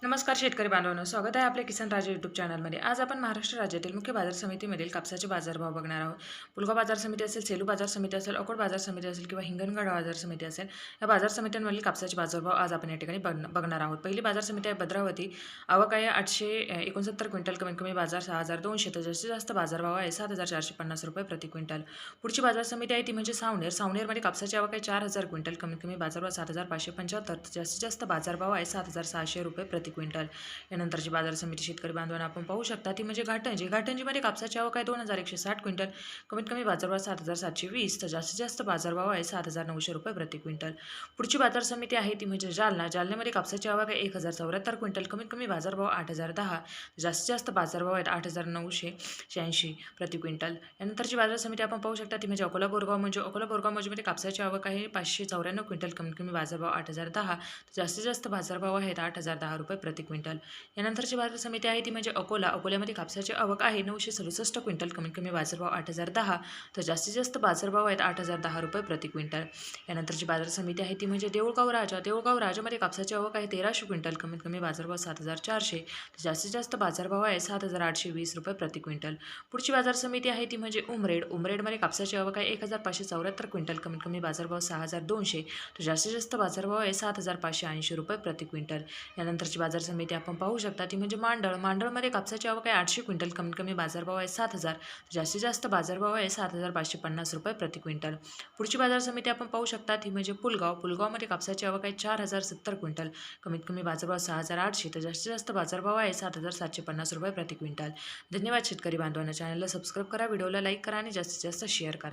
नमस्कार शेतकरी बांधवांनो, स्वागत आहे आपल्या किसान राजा यूट्यूब चॅनलमध्ये। आज आपण महाराष्ट्र राज्यातील मुख्य बाजार समितीमधील कापसाचे बाजारभाव बघणार आहोत। पुलगाव बाजार समिती असेल, सेलू बाजार समिती असेल, अकोट बाजार समिती असेल किंवा हिंगणघाट बाजार समिती असेल, या बाजार समित्यांमधील कापसाचे बाजारभाव आज आपण या ठिकाणी बघणार आहोत। पहिली बाजार समिती आहे भद्रावती, आवक आहे 869 क्विंटल, कमीत कमी बाजार 6200, तर जास्तीत जास्त बाजारभाव आहे 7450 रुपये प्रति क्विंटल। पुढची बाजार समिती आहे ती म्हणजे सावनेर। सावनेरमध्ये कापसाची आवक आहे 4000 क्विंटल, कमीत कमी बाजारभाव 7575, तर जास्तीत जास्त बाजारभाव आहे 7600 रुपये प्रति क्विंटल। यानंतरची बाजार समिती शेतकरी बांधवांना आपण पाहू शकता ती म्हणजे घाटंजी। घाटंजीमध्ये कापसाची आवक आहे 2160 क्विंटल, कमीत कमी बाजारभाव 7720, तर जास्तीत जास्त बाजारभाव आहे 7900 रुपये प्रति क्विंटल। पुढची बाजार समिती आहे ती म्हणजे जालना। जालन्यामध्ये कापसाची आवक आहे 1074 क्विंटल, कमीत कमी बाजारभाव 8010, जास्तीत जास्त बाजारभाव आहेत 8986 प्रति क्विंटल। यानंतरची बाजार समिती आपण पाहू शकता ती म्हणजे अकोला बोरगाव म्हणजे अकोला बोरगाव मध्ये कापसाची आवक आहे 594 क्विंटल, कमीत कमी बाजारभाव 8010, जास्तीत जास्त बाजारभाव आहेत 8010 रुपये प्रति क्विंटल। यानंतरची बाजार समिती आहे ती म्हणजे अकोला। अकोल्यामध्ये कापसाची आवक आहे 967 क्विंटल, कमीत कमी बाजारभाव 8010, तर जास्तीत जास्त बाजारभाव आहेत 8010 रुपये प्रति क्विंटल। यानंतरची बाजार समिती आहे ती म्हणजे देऊळगाव राजा। देऊळगाव राजामध्ये कापसाची आवक आहे 1300 क्विंटल, कमीत कमी बाजारभाव 7400, तर जास्तीत जास्त बाजारभाव आहे 7820 रुपये प्रति क्विंटल। पुढची बाजार समिती आहे ती म्हणजे उमरेड। उमरेडमध्ये कापसाची आवक आहे 1574 क्विंटल, कमीत कमी बाजारभाव 6200, तर जास्तीत जास्त बाजारभाव आहे 7580 रुपये प्रति क्विंटल। यानंतरची बाजार समिती आपण पाहू शकता ती म्हणजे मांडळ। मांडळमध्ये कापसाची आवक आहे 800 क्विंटल, कमीत कमी बाजारभाव आहे 7000, जास्तीत जास्त बाजारभाव आहे 7550 रुपये प्रति क्विंटल। पुढची बाजार समिती आपण पाहू शकता ती म्हणजे पुलगाव। पुलगावमध्ये कापसाची आवक आहे 4070 क्विंटल, कमीत कमी बाजारभाव 6800, तर जास्तीत जास्त बाजारभाव आहे 7750 रुपये प्रति क्विंटल। धन्यवाद शेतकरी बांधवांना। चॅनलला सबस्क्राईब करा, व्हिडिओला लाईक करा आणि जास्तीत जास्त शेअर करा।